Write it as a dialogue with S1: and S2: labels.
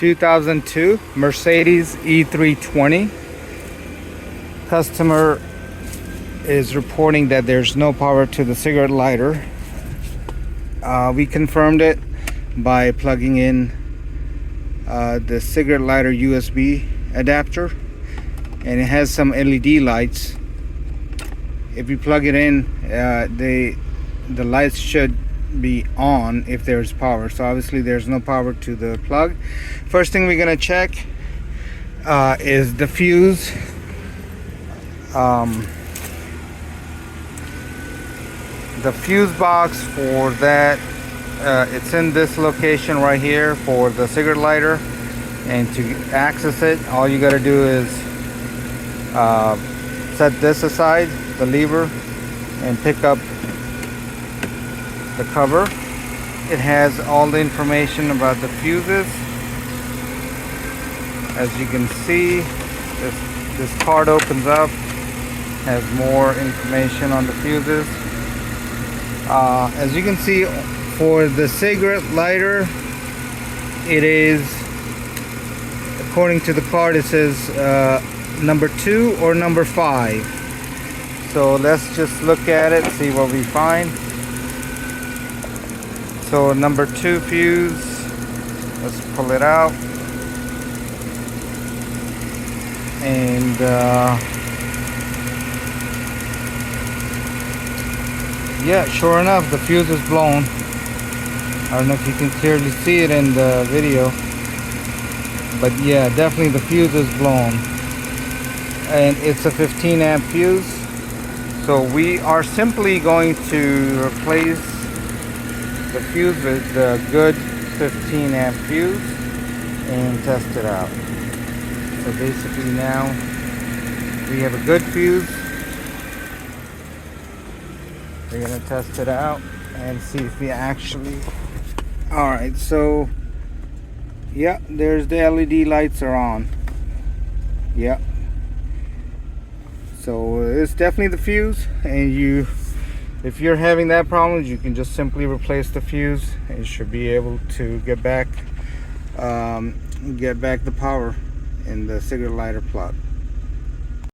S1: 2002 Mercedes E320. Customer is reporting that there's no power to the cigarette lighter. We confirmed it by plugging in the cigarette lighter USB adapter, and it has some LED lights. If you plug it in, the lights should be on if there's power. So obviously there's no power to the plug. First thing we're gonna check is the fuse. The fuse box for that, it's in this location right here for the cigarette lighter, and to access it, all you got to do is set this aside, the lever, and pick up the cover. It has all the information about the fuses. As you can see, this card opens up, has more information on the fuses. As you can see, for the cigarette lighter, it is, according to the card, it says number 2 or number 5. So let's just look at it, see what we find. So number 2 fuse, let's pull it out, and yeah, sure enough, the fuse is blown. I don't know if you can clearly see it in the video, but yeah, definitely the fuse is blown, and it's a 15 amp fuse. So we are simply going to replace the fuse with the good 15 amp fuse and test it out. So basically now we have a good fuse. We're gonna test it out and see if we actually... Alright, so yeah, there's the LED lights are on. Yeah, so it's definitely the fuse, and if you're having that problem, you can just simply replace the fuse, and you should be able to get back the power in the cigarette lighter plug.